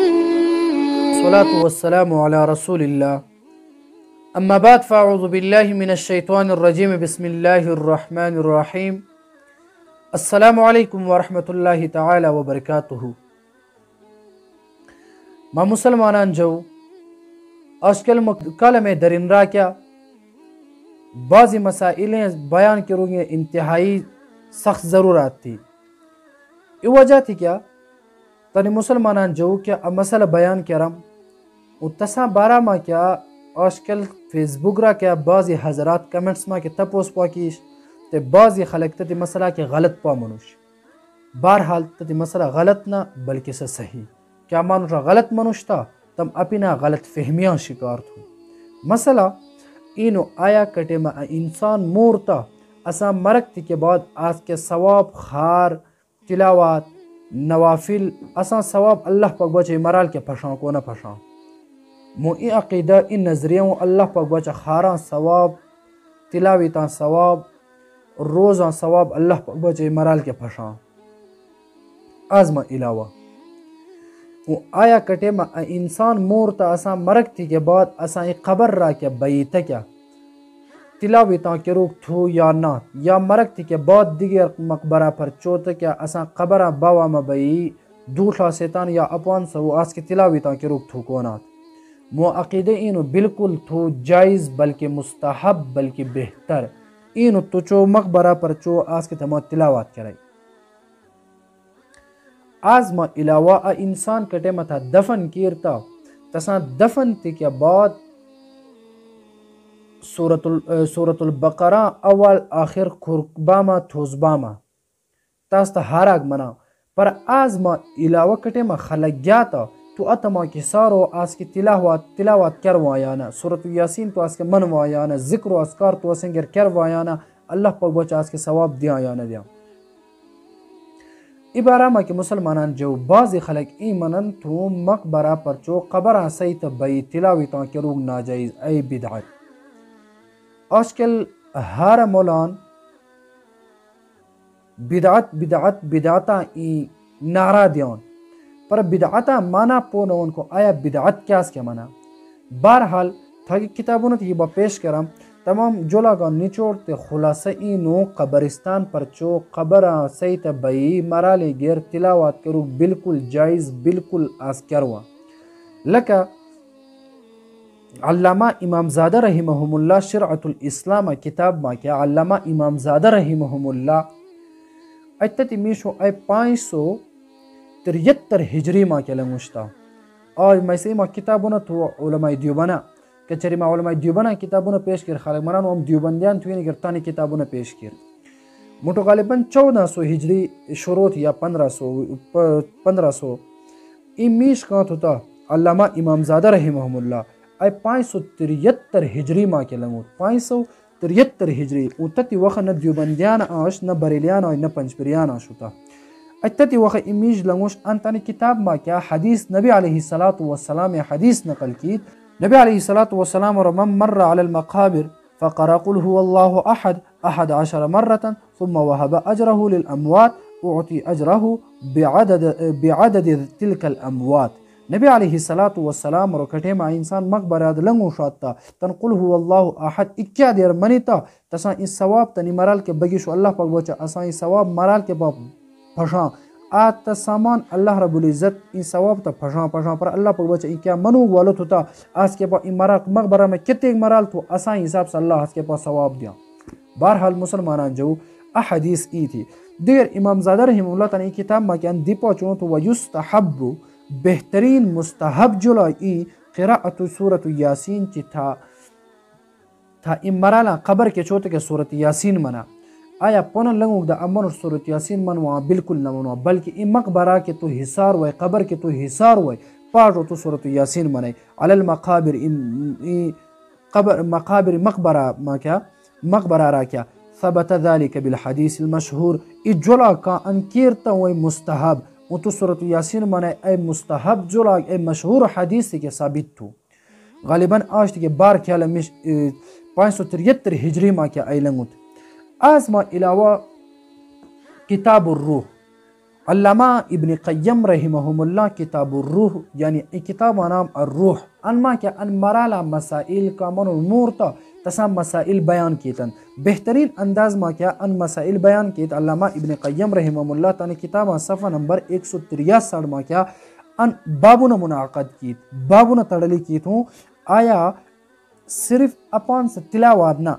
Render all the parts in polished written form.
والصلاة والسلام على رسول الله أما بعد فأعوذ بالله من الشيطان الرجيم بسم الله الرحمن الرحيم السلام عليكم ورحمة الله تعالى وبركاته ما مسلمانان جو آج کل میں درین را کیا بعضی مسائلیں بیان کروں گے انتہائی سخت ضرورت تھی یہ وجہ تھی کیا تنی مسلمانان جو کیا مسئلہ بیان کرم و تسا بارہ ما کیا آج کل فیس بک را کیا بعضی حضرات کمنٹس ما کے تپوس پاکیش تے بعضی خلق تی مسئلہ کے غلط پا منوش بہرحال تی مسئلہ غلط نہ بلکہ سے صحیح کیا مانوش را غلط منوش تا تم اپنا غلط فہمیاں شکار تھو مسئلہ اینو آیا کٹے ما انسان مورتا اسا مرکتی کے بعد آج کے ثواب خار تلاوات نوافل اسا ثواب اللہ پاک بچے مرال کے پھشاں کو نہ پھشاں مو ای عقیدہ ان نظریوں اللہ پاک بچے خاراں ثواب تلاویتاں ثواب روزاں ثواب اللہ پاک بچے مرال کے پھشاں آزما علاوہ و آیا کٹے ما انسان مورتا اسا مرکتی کے بعد اسا ایک خبر را کیا بیتا کیا تلاویتاں کے روک تھو یا نہ یا مرکتی کے بعد دیگر مقبرہ پر چوتا کیا اسا قبرہ باوا مبئی دوٹھا سیتان یا اپوان سو آس کے تلاویتاں کے روک تھو کونات مو عقیدہ اینو بالکل تھو جائز بلکہ مستحب بلکہ بہتر اینو تو چو مقبرہ پر چو آس کے تمام تلاوات کرائی آز ما علاوہ انسان کٹے متا دفن کیرتا تسا دفن تی کے بعد سورة البقرہ اول آخر خرقباما تھوزباما تاستا ہاراگ منا پر آز ما علاوہ کٹے ما خلق گیاتا تو اتما کی سارو آس کی تلاوات کروایانا سورة یاسین تو آس کے منوایانا ذکر و اذکار تو اسنگر کروایانا اللہ پاک بچ آس کے ثواب دیا یانا دیا عبارہ ما کے مسلمانان جو بعضی خلق ایمانن تو مقبرہ پر چو قبرہ سیت بئی تلاویتاں کے روگ ناجائز ای بدعت آج کل ہر مولان بدعتا ای نعرہ دیون پر بدعتا مانا پونا ان کو آیا بدعت کیاس کیا مانا بہرحال تھاکی کتابوں نے با پیش کرم تمام جولا کا نچوڑ تے خلاصہ اینو قبرستان پر چو قبرہ سیت بئی مرالی گیر تلاوات کرو بالکل جائز بالکل آس کروا لکا علامہ امام زادہ رحمہم اللہ شرعت الاسلام کتاب ما کیا علامہ امام زادہ رحمہم اللہ ایتتی میشو ای 573 ہجری ما کیا لنگوشتا اور میں سے ما کتابونا تو علماء دیوبانا کچری ما علماء دیوبانا کتابونا پیش کر خالق مرانو ہم دیوبندیان توینی گرتانی کتابونا پیش کر موٹو غالباً 1400 ہجری شروع تھی یا 1500 امیش کانت ہوتا علامہ امام زادہ رحمہم اللہ ای 573 ہجری ما کے لنگوت 573 ہجری اتتی وقت نہ دیوبندیان آش نہ بریلیان آش نہ پنچپریان آش ہوتا اتتی وقت امیج لنگوش انتانی کتاب ما کیا حدیث نبی علیہ السلام حدیث نقل کی نبی علیہ السلام من مر على المقابر فقرأ قل هو الله أحد 11 مرة ثم وهب أجره للأموات أعطي أجره بعدد تلك الأموات نبی علیہ السلام رکھٹے ما انسان مقبرات لنگو شاتا تنقل هو الله احد اکیا دیر منیتا تسا اس ثواب تنی مرال کے بگیشو اللہ پاک بچا اسا اس ثواب مرال کے باپ پھشاں آت سامان اللہ رب العزت ان ثواب تا پھشاں پر اللہ پاک بچا اکیا منو والت ہوتا آس کے پاس مقبرہ میں کتے مرال تو اسا حساب سے اللہ آس کے پاس ثواب دیا بہرحال مسلمانان جو احادیث ای تھی دیگر امام زادہ رحمہ اللہ تعالی کتاب ما کیا دی پہنچوں تو ویستحب بہترین مستحب جلائی قراءت سورة یاسین چی تھا امرالا قبر کے چوتے کے سورة یاسین منا آیا پونا لنگوک دا امن سورة یاسین منوا بالکل نہ منوا بلکہ ام مقبرہ کے تو حسار ہوئے قبر کے تو حسار ہوئے پاٹو تو سورة یاسین منائی علی المقابر مقبرہ ما کیا مقبرہ را کیا ثبت ذالک بالحدیث المشہور اجلا کا انکیرتا ہوئے مستحب وہ تو سورة یاسین مانے اے مستحب جلا اے مشہور حدیث کے ثابت تھو غالباً آج کے بار کیا 573 ہجری ما کیا اے لنگوت آز ما علاوہ کتاب الروح علامہ ابن قیم رحمہم اللہ کتاب الروح یعنی کتاب نام الروح انما کیا ان مرالا مسائل کا من نور تا تسام مسائل بیان کیتن بہترین انداز ما کیا ان مسائل بیان کیت علامہ ابن قیم رحمہم اللہ تعالی کتاب صفحہ نمبر 163 ما کیا ان بابون منعقد کیت بابون تڑلی کیت ہوں آیا صرف اپان سے تلاوات نہ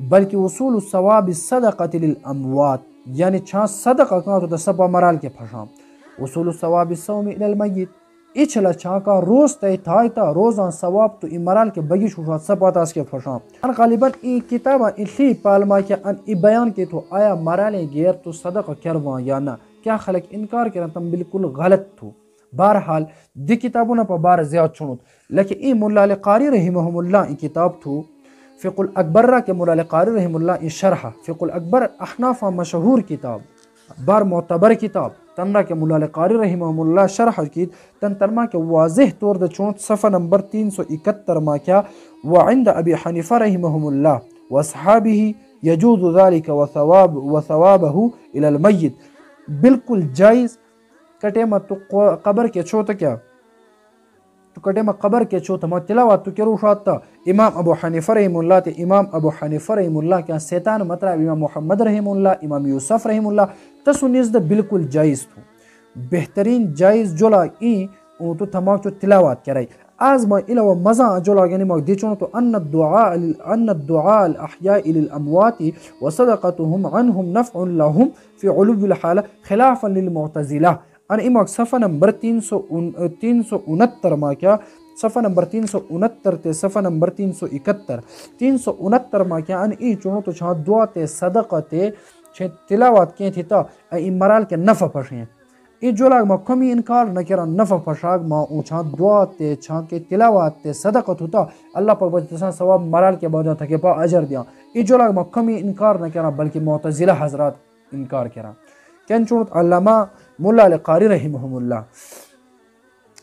بلکہ وصول الثواب الصدقۃ للاموات یعنی چھا صدقہ کا تو سبا مرال کے پھشام وصول الثواب الصوم الى المیت اچھلا چھا کا روز تے تھائتا روزان ثواب تو مرال کے بگی شوشا سبا تاس کے پھشام ان غالباً ای کتابہ اسی پالما کیا ان ای بیان کے تو آیا مرالے غیر تو صدقہ کرواں یا نہ کیا خلق انکار کرن تم بالکل غلط تھو بہرحال دی کتابوں نہ پا بار زیاد چنوت لیکن ای مولا علی قاری رحمہم اللہ ای کتاب تھو فقہ الاکبر کے مولا علی قاری رحم اللہ ای شرح فقہ الاکبر احناف مشہور کتاب بار معتبر کتاب تنرا کے مولا علی قاری رحمہم اللہ شرح کی تن ترما کے واضح طور دے چونت صفحہ نمبر 371 ما کیا وعند ابی حنیفہ رحمہم اللہ واصحابہ یجوز ذلك وثوابہ الى المیت بالکل جائز کٹے ما تو قبر کے چھوتا کیا تو کٹے ما قبر کے چھوتا ما تلاوات تو کرو شاتا امام ابو حنیفہ رحم اللہ تے امام ابو حنیفہ رحم اللہ کیا سیطان مطرح امام محمد رحم اللہ امام یوسف رحم اللہ تسو نزد بالکل جائز تو بہترین جائز جولا این تو تمام چو تلاوات کرائی آز ما الو مزا جولا یعنی ما دیچون تو ان الدعاء الاحیاء للاموات وصدقتهم عنهم نفع لهم فی علو الحال خلافا للمعتزلہ ان اماک صفحہ نمبر 369 ما کیا صفحہ نمبر 369 تے صفحہ نمبر 369 ما کیا ان ای چونو تو چھاں دعا تے صدقہ تے چھے تلاوات کیں تھی تا ای مرال کے نفع پشیں ای جولاگ ما کمی انکار نہ کرا نفع پشاگ ما او چھاں دعا تے چھاں کے تلاوات تے صدقہ ہوتا اللہ پاک بجتسان ثواب مرال کے باجا تھا کہ پا اجر دیا ای جولاگ ما کمی انکار نہ کرا بلکہ معتزلہ حضرات انکار کرا کین چونت علامہ مولا علی قاری رحمہم اللہ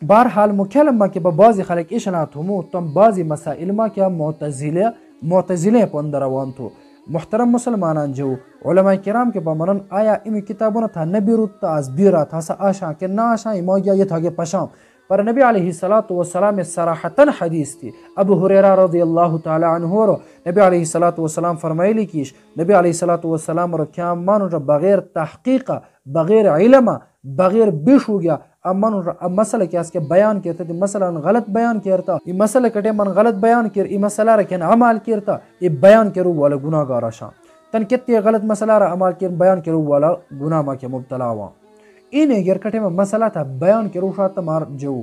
بہرحال مکھیلما کے بعضی خلق اشنات ہمو تم بعضی مسائل ما کیا معتزلے پندر روان تو محترم مسلمانان جو علماء کرام کے بامنن آیا امی کتابوں تھا نبی رتا از بیرا تھا سا آشا کہ نا آشا اما یہ تھا کہ پشام پر نبی علیہ السلام صراحتاً حدیث تھی ابو ہریرہ رضی اللہ تعالی عنہ رو نبی علیہ السلام فرمائلی کیش نبی علیہ السلام رو کیا مانو جو بغیر تحقیق بغیر علم بغیر بیش ہو گیا امن مسئلہ کیا اس کے بیان کرتا ہے مسئلہ غلط بیان کرتا یہ مسئلہ کٹے من غلط بیان کر یہ مسئلہ رکھن عمال کرتا یہ بیان کرو والا گناہ گارا شان تن کتی غلط مسئلہ را عمال کر بیان کرو والا گناہ ما کے مبتلا ہوا انہیں گر کٹے میں مسئلہ تھا بیان کرو شاہ تمہار جو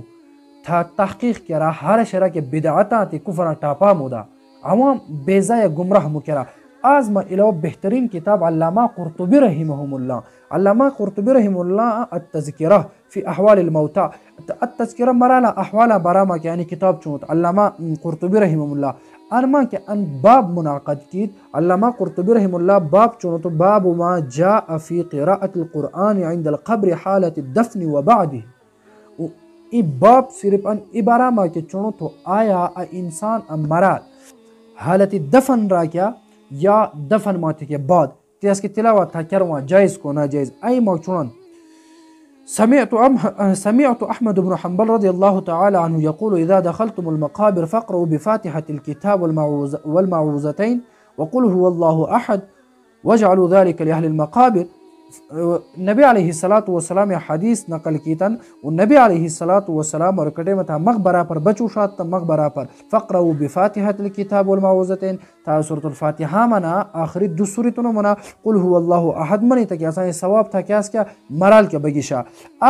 تھا تحقیق کرا ہر شرح کے بدعاتا تی کفرہ ٹاپا مودا عوام بیزای گمراہ مکرہ آز ما الو بہترین کتاب علامہ قرطبی رحمہم اللہ علامہ قرطبی رحم اللہ التذکرہ فی احوال الموتى التذکرہ مرالا احوال براما کے یعنی کتاب چونت علامہ قرطبی رحمہم اللہ انما کے ان باب منعقد کیت علامہ قرطبی رحم اللہ باب چونت باب ما جاء فی قراءة القرآن عند القبر حالت الدفن وبعده ای باب صرف ان ابراما کے چونت آیا انسان مرال حالت دفن را کیا یا دفن ماتے کے بعد تیس کی تلاوت تھا کرواں جائز کو ناجائز ای موچونن سمعت احمد بن حنبل رضی اللہ تعالی عنہ یقول اذا دخلتم المقابر فاقرؤوا بفاتحة الكتاب والمعوذتين وقل هو الله احد واجعلوا ذلك لأهل المقابر نبی علیہ السلام حدیث نقل کیتن و نبی علیہ السلام اور کٹے میں تھا مقبرہ پر بچو شاد تا مقبرہ پر فقرؤوا بفاتحة الكتاب والمعوذتين تا سورة الفاتحہ منا آخری دو سورتوں منا قل هو اللہ احد منی تک ایسا ثواب تھا کیا اس کیا مرال کے بگیشا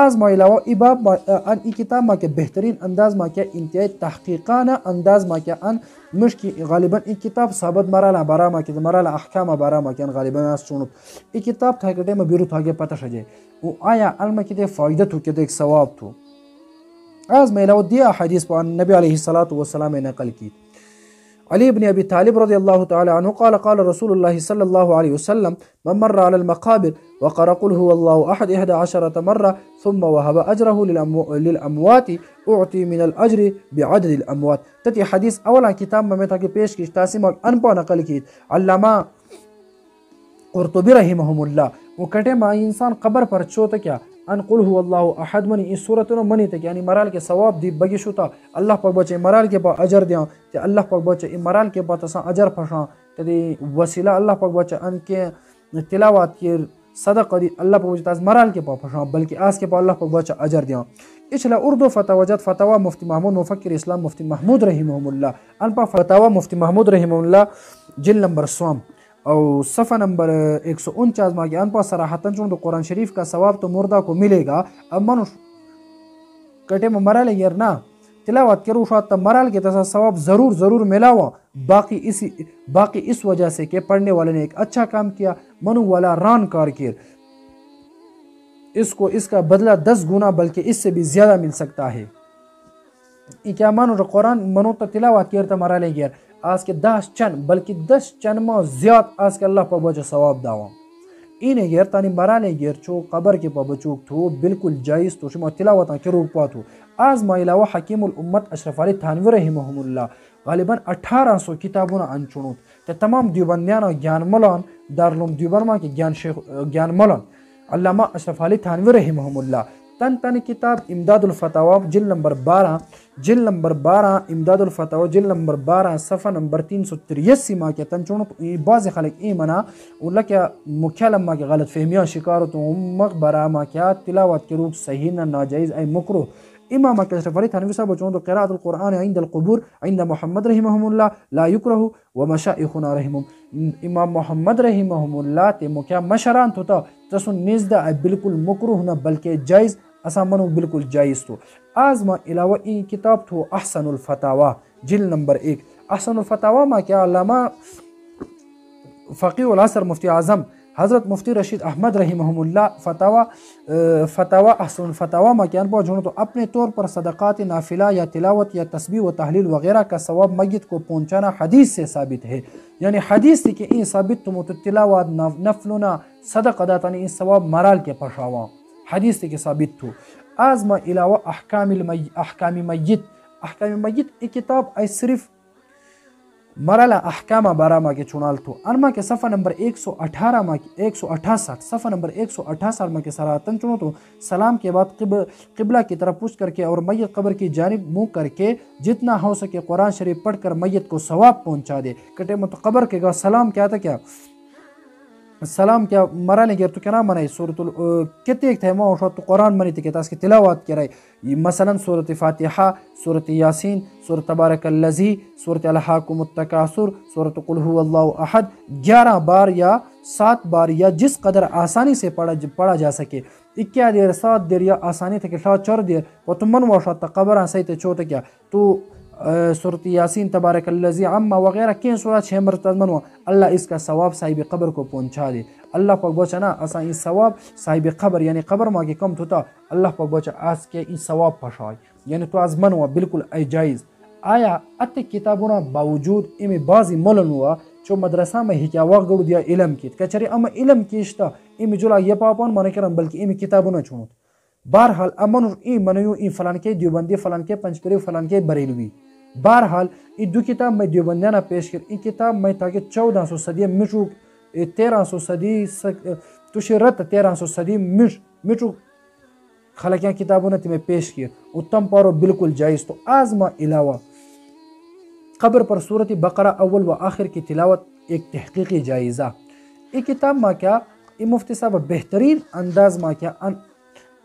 آز ما علاوہ اباب ان کتاب ما کے بہترین انداز ما کیا انتہائی تحقیقانہ انداز ما کیا ان مشکی غالباً ایک کتاب ثابت مرالا بارا ما کی مرالا احکام بارا ما کی غالباً اس چونت ایک کتاب تھا کٹے میں بیرو تھا کے پتہ شجے وہ آیا علم کی فائدہ تو کہ ایک ثواب تو از میں لو دیا حدیث پر نبی علیہ الصلوۃ والسلام نقل کی علی بن ابی طالب رضی اللہ تعالی عنہ قال قال رسول اللہ صلی اللہ علیہ وسلم من مر على المقابر وقرأ قل هو الله احد 11 مرة ثم وهب اجره للاموات اعطي من الاجر بعدد الاموات تتی حدیث اولا کتاب میں تھا کہ پیش کی تاسیم ان پا نقل کی علامہ قرطبی رحمہم اللہ وہ کٹے ما انسان قبر پر چوتا کیا ان قل هو الله احد منی اس صورت نو منی تک یعنی مرال کے ثواب دی بگی شوتا اللہ پاک بچے مرال کے با اجر دیاں تے اللہ پاک بچے مرال کے با تسا اجر پھشاں تے وسیلہ اللہ پاک بچے ان کے تلاوت کی صدقہ دی اللہ پاک بچے تاز مرال کے با پھشاں بلکہ آس کے با اللہ پاک بچے اجر دیاں اچھلا اردو فتاوجات فتاوا مفتی محمود مفکر اسلام مفتی محمود رحمہ اللہ ان پا فتاوا مفتی محمود رحمہ اللہ جل نمبر 100 اور صفحہ نمبر 149 میں ان پا صراحتاً چون تو قرآن شریف کا ثواب تو مردہ کو ملے گا اب منو کٹے میں مرال یر نا تلاوت کرو شاید تب مرال کے تسا ثواب ضرور ملا ہوا باقی اس وجہ سے کہ پڑھنے والے نے ایک اچھا کام کیا منو والا ران کار کیر اس کو اس کا بدلہ 10 گنا بلکہ اس سے بھی زیادہ مل سکتا ہے کیا مانو قرآن منو تا تلاوت کیر تا مرالے گیر آج کے 10 چن بلکہ 10 چن ما زیاد آج کے اللہ پا بچا ثواب داوام اینه گیر تانی مرالے گیر چو قبر کے پا بچوک تو بالکل جائز تو شما تلاوتاں کے روک پاتو آز ما علاوہ حکیم الامت اشرف علی تھانوی رحمہ اللہ غالباً 1800 کتابوں انچونوت تے تمام دیوبندیانا گیان ملان دارالعلوم دیوبند کے گیان ملان علامہ اشرف علی تھانوی رحمہ اللہ تن کتاب امداد الفتاوا جل نمبر 12 امداد الفتاوا جل نمبر 12 صفحہ نمبر 383 ماں کے تن چونو بعض خلق ای منا اللہ کیا مکھیال اما کے غلط فہمیاں شکارتوں مغبرہ ماں کیا تلاوت کے روپ صحیح نہ ناجائز اے مکروہ امام اشرف علی تھانوی صاحب چون تو قراءۃ القرآن عند القبور عند محمد رحمہ اللہ لا یکرہ ومشائخنا رحمہم امام محمد رحمہ اللہ تے مکیا مشران تو تسن نزدہ بالکل مکروہ نہ بلکہ جائز اسا منو بالکل جائز تو آز ما علاوہ این کتاب تو احسن الفتاوا جل نمبر 1 احسن الفتاوا ما کیا علامہ فقیہ العصر مفتی اعظم حضرت مفتی رشید احمد رحمہ اللہ فتاوا احسن الفتاوا ما کیا انپا جنو تو اپنے طور پر صدقات نافلہ یا تلاوت یا تسبیح و تحلیل وغیرہ کا ثواب میت کو پہنچانا حدیث سے ثابت ہے یعنی حدیث تھی کہ این ثابت تو تلاوت نفلنا صدقہ داتانی این ثواب مرال کے پشاواں حدیث تھی کہ ثابت تو آز ما علاوہ احکام میت ایک کتاب ای صرف مرالہ احکام بارہ ماں کے چنال تو انما کے صفحہ نمبر 118 ماں کی 168 صفحہ نمبر 168 ماں کے سراتن چنو تو سلام کے بعد قبلہ کی طرف پوچھ کر کے اور میت قبر کی جانب منہ کر کے جتنا ہو سکے قرآن شریف پڑھ کر میت کو ثواب پہنچا دے کٹے مت قبر کے گا سلام کیا تھا کیا سلام کیا مرالے گیر تو کیا نام منائی سورت کتے ایک تھے ماں تو قرآن منی تھی کہ اس کی تلاوت کیا رہے مثلا سورت فاتحہ سورت یاسین سورت تبارک اللذی سورت الحاکم التکاثر سورت قل هو اللہ احد 11 بار یا 7 بار یا جس قدر آسانی سے پڑھا جا سکے 21 دیر 7 دیر یا آسانی تھے کہ 4 دیر و تم من واشا تقبران سیتے چوتے کیا تو سورت یاسین تبارک اللذی عما وغیرہ کین سورت 6 مرتبہ منوا اللہ اس کا ثواب صاحب قبر کو پہنچا دے اللہ پاک بچنا اسا این ثواب صاحب قبر یعنی قبر ما کے کم تھوتا اللہ پاک بچا آس کے این ثواب پشای یعنی تو از منوا بالکل ای جائز آیا ات کتابونا باوجود امی بازی مولن ہوا چو مدرسہ میں ہی کیا وقت گڑو دیا علم کیت کچھری اما علم کیشتا امی جلا یہ پاپان مانے کرن بلکہ امی کتابونا چھونت بہرحال امن این منیو این فلان کے دیوبندی فلان کے پنچپری فلان کے بریلوی بہرحال یہ 2 کتاب میں دیوبندیانہ پیش کر این کتاب میں تاکہ 1400 صدی مچو 1300 صدی توشی رت 1300 صدی مچو خلقیاں کتابوں نے تمہیں پیش کیا اتم پارو بالکل جائز تو آزما علاوہ قبر پر صورت بقرہ اول و آخر کی تلاوت ایک تحقیقی جائزہ یہ کتاب ماں کیا یہ مفتی صاحب بہترین انداز ماں کیا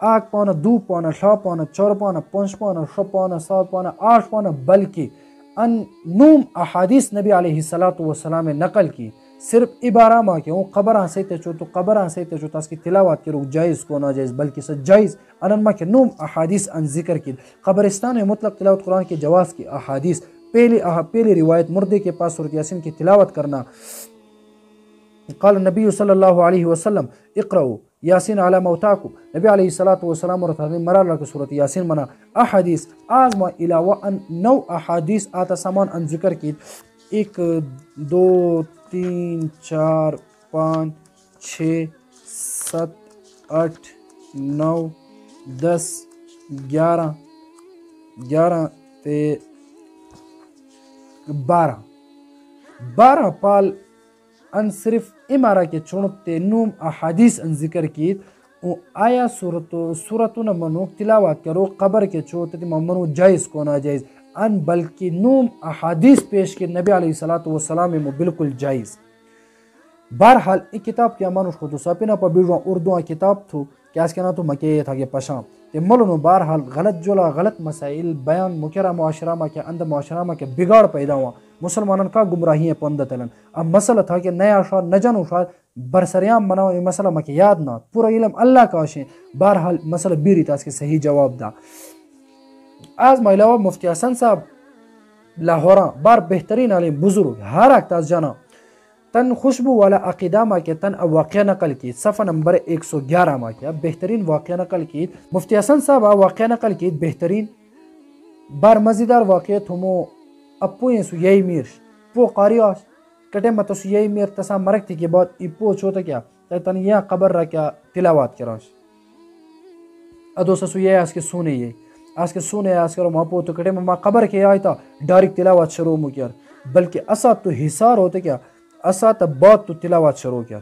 آگ پانا 2 پانا 6 پانا 4 پانا 5 پانا 6 پانا 7 پانا 8 پانا بلکہ ان نوم احادیث نبی علیہ السلام نقل کی صرف عبارہ ماں کیوں قبران سے تچو تو قبران سے تچو تا اس کی تلاوت کی روک جائز کو ناجائز بلکہ سچ جائز انن ماں کے نوم احادیث ان ذکر کی قبرستان مطلق تلاوت قرآن کے جواز کی احادیث پہلی روایت مردے کے پاس سورۃ یاسین کی تلاوت کرنا قال النبی صلی اللہ علیہ وسلم اقرأوا یاسین علی موتاکم نبی علیہ السلام اور مرال رکھ سورۃ یاسین منا احادیث آزما علاوہ ان 9 احادیث آتا سامان ان ذکر کی 1 2 3 4 5 6 7 8 9 10 11 تے 12 پال ان صرف امارا کے چونتے نوم احادیث ان ذکر کیت او آیا صورتون منو تلاوات کرو قبر کے چوت منو جائز کو ناجائز ان بلکہ نوم احادیث پیش کے نبی علیہ السلام میں بالکل جائز. بہرحال ای کتاب کیا مانوش خودو ساپینا پا بیڑوان اردو کتاب تھو کہ اس کے نا تو مکیے تھا کہ پشام تے ملونو بہرحال غلط جولا غلط مسائل بیان مکرہ معاشرہ ما کے اند معاشرہ ما کے بگاڑ پیدا ہوا مسلمانان کا گمراہی پندہ تلن. اب مسئلہ تھا کہ نیا شاہ نجانو شاہ برسریام مناو یہ مسئلہ ما کے یاد نہ پورا علم اللہ کا آشیں. بہرحال مسئلہ بیری تا اس کے صحیح جواب دا. آز ما علاوہ مفتی حسن صاحب لاہوراں بار بہترین عالم بزرگ ہر اک تاز جانا تن خوشبو والا عقیدہ ما کے تن واقعہ نقل کی صفحہ نمبر 111 ما کیا بہترین واقعہ نقل کی مفتی حسن صاحب واقعہ نقل کی بہترین بار مزیدار واقعہ تھمو اپو یہ سو یہی میر پو قاری آس کٹے مت سو یہی میر تسا مرک تھی کے بعد اپو چھوتا کیا تن یہ قبر را کیا تلاوات کراش ادو سو یہ اس کے سونے یہ اس کے سونے اس کرو ما پو تو کٹے ما قبر کے آئی تا ڈائریکٹ تلاوات شروع مو کیا بلکہ اسا تو حصار ہوتے کیا اسا تا بات تو تلاوات شروع کیا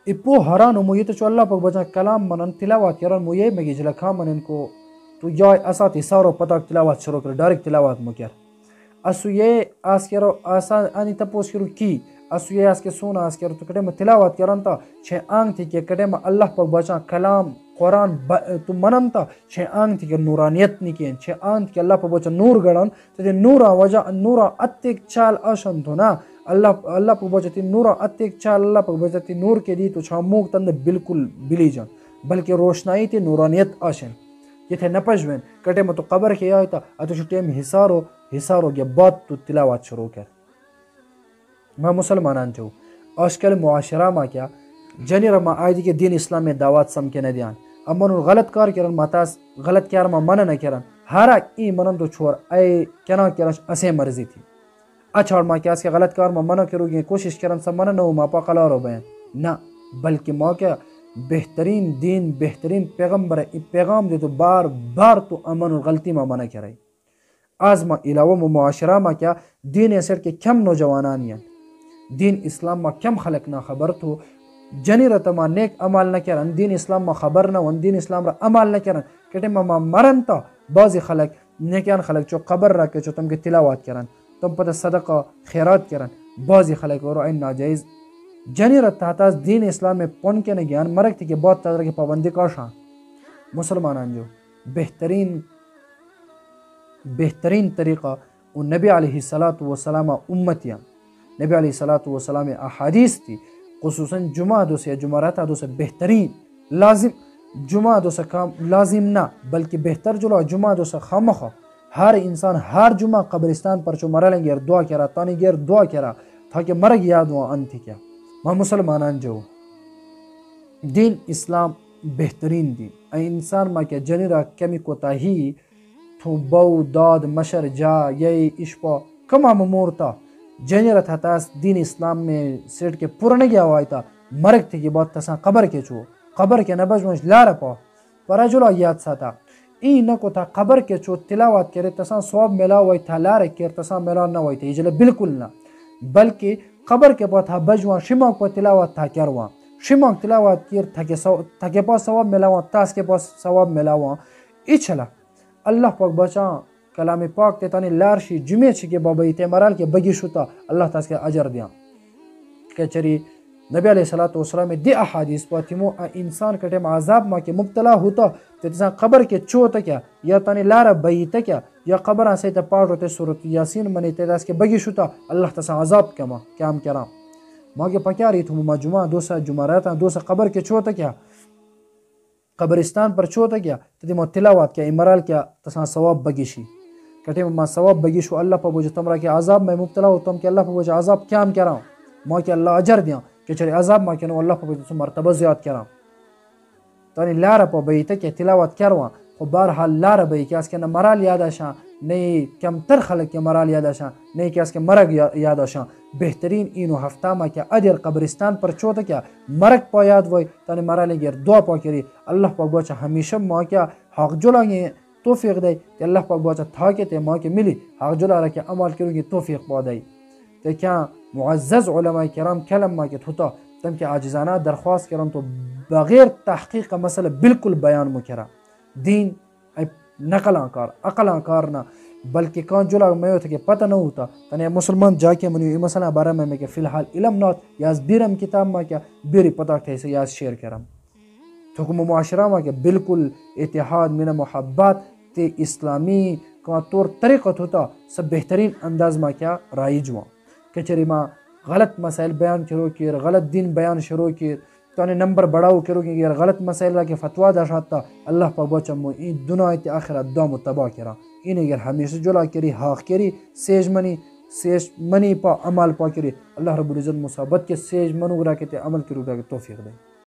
اپو حران مو یہ تو چو اللہ پاک بچا کلام منن تلاوات کرن مو یہ مگی جلا کھا منن کو تو جائے اسا تی سارو پتا تلاوات شروع کر ڈائریکٹ تلاوات مو کیا اسو یہ آس کرو آسا آنی تپوس کرو کی اسو یہ آس کے سونا آس کرو تو کٹے میں تلاوات کرن تا چھے آنگ تھی کہ کٹے میں اللہ پاک بچا کلام قرآن تو منن تا چھے آنگ تھی کہ نورانیت نکین چھے آنگ تھی کہ اللہ پاک بچا نور گڑن تو تے نورا وجہ نورا اتک چال آشن تو نا اللہ پاک بچا تی نورا اتک چال اللہ پاک بچا تی نور کے دی تو چھا موگ تند بالکل بلی جان بلکہ روشنائی تی نورانیت آشن یہ تھے نپجوین کٹے میں تو قبر کے آئی تا اتو چھو ٹیم حسارو گیا بات تو تلاوات شروع کر. میں مسلمانان جو آج کل معاشرہ ما کیا جنی رما آئی دی کہ دین اسلام میں دعوات سم کے ندیان امن غلط کار کرن ماتاس غلط کار ما من نہ کرن ہارا ای منن تو چھوڑ اے کنا کرش اسے مرضی تھی اچھا ما کیا اس کے غلط کار ما منع کرو گے کوشش کرن سب من نہ ما پا قلارو بیان نہ بلکہ ما کیا بہترین دین بہترین پیغمبر پیغام دے تو بار بار تو امن غلطی ما منع کرے. آز ما علاوہ معاشرہ ما کیا دین اثر کے کم نوجوانان دین اسلام ما کم خلق نہ خبر تو جنی رتما نیک عمل نہ کرن دین اسلام ما خبر نہ ون دین اسلام را عمل نہ کرن کٹے ما مرن تا بعض خلق نیکان خلق چو قبر را کے چو تم کے تلاوات کرن تم پتہ صدقہ خیرات کرن بعض خلق اور این ناجائز جنی رتا تاز دین اسلام میں پن کے نہ گیان مرک تھی کہ بہت طرح کی پابندی کا شان مسلمانان جو بہترین طریقہ وہ نبی علیہ السلام امتیاں نبی علیہ السلام احادیث تھی خصوصاً جمعہ دو سے جمعرات دو سے بہترین لازم جمعہ دو سے کام لازم نہ بلکہ بہتر جلو جمعہ دو سے خامخواہ ہر انسان ہر جمعہ قبرستان پر چو مرا لیں گے دعا کرا تانی گیر دعا کرا تاکہ مرگ یاد ہوا انتی کیا. ماں مسلمانان جو دین اسلام بہترین دین انسان ما کیا جنی را کمی کوتاہی تو بو داد مشر جا یہی اشپا کما ممورتا جنی را تھا تاس دین اسلام میں سیٹ کے پورنے گیا ہوا تھا مرگ تھی کہ بات تسا قبر کے چو قبر کے نبج منش لارا پا پرا جلو یاد سا تھا ای نکو تھا قبر کے چو تلاوات کرے تسا سواب ملا ہوئی تھا لارا کر تسا ملا نہ ہوئی تھا یہ جلے بالکل نہ بلکہ قبر کے پاس تھا بجوان شماک پا تلاوات تھا کروان شماک تلاوات کر تھا کے پاس ثواب ملاوان تاس کے پاس ثواب ملاوان ای چلا اللہ پاک بچا کلام پاک تے تانی لارشی جمعے چھ کے بابا تے مرال کے بگی شتا اللہ تاس کے اجر دیاں کہ چری نبی علیہ السلام میں دی احادیث پاتیمو انسان کٹے عذاب ما کے مبتلا ہوتا تے تسا قبر کے چوتا کیا یا تانی لارا بیتا کیا یا قبر سے تے پاٹ ہوتے سورۃ یاسین منی تے تاس کے بگی شتا اللہ تسا عذاب کما کام کرام ما کے پکیاری تھو ما جمعہ دوسا جمعرات دوسا قبر کے چوتا کیا قبرستان پر چوتا کیا تے مو تلاوات کیا امرال کیا تسا ثواب بگیشی کٹے ما ثواب بگیشو اللہ پا بوجھ تمرا کے عذاب میں مبتلا ہو تم کہ اللہ پا بوجھ عذاب کام کرام ما کے اللہ اجر دیاں کہ چلے عذاب ما کنو اللہ پا بوجھ مرتبہ زیاد کرام تانی لارا پا بیتا کہ تلاوات کروان خب بارحال لارا بی کہ اس کے مرال یاد آشان نئی کم تر خلق کے مرال یاد آشان نئی کہ اس کے مرگ یاد آشان بہترین اینو ہفتہ ما کیا ادر قبرستان پر چوتا کیا مرگ پا یاد وی تانی مرالیں گیر دعا پا کری اللہ پاک بوچا ہمیشہ ما کیا حق جلائیں توفیق دے کہ اللہ پاک بوچا تھا کہ تے ما کے ملی حق جلا رہا کہ عمل کروں گی توفیق پا دے تے کیا معزز علماء کرام کلمہ کے تھوتا تم کہ عاجزانہ درخواست کرم تو بغیر تحقیق کا مسئلہ بالکل بیان مکرا دین نقل آنکار عقل آنکار نہ بلکہ کان جلا میں ہوتا کہ پتہ نہ ہوتا تنہیں مسلمان جا کے منیو مسئلہ بارہ میں کہ فی الحال علم نات یاز بیرم کتاب ما کیا بیری پتہ تھے سے یاز شیئر کرم حکم معاشرہ ما کہ بالکل اتحاد من محبت تے اسلامی کا طور طریقہ ہوتا سب بہترین انداز ما کیا رائج ہوا کچری ما غلط مسائل بیان کرو کیر غلط دین بیان شروع کیر تو نے نمبر بڑھاؤ کرو کہ اگر غلط مسائل کے فتوا داشاتا اللہ پا بچم این دنیا تی آخرت دام تباہ کرا این اگر ہمیشہ جلا کری حاق کری سیج منی پا عمل پا کری اللہ رب العزت مصابت کے سیج منو گرا کے عمل کرو گا کے توفیق دے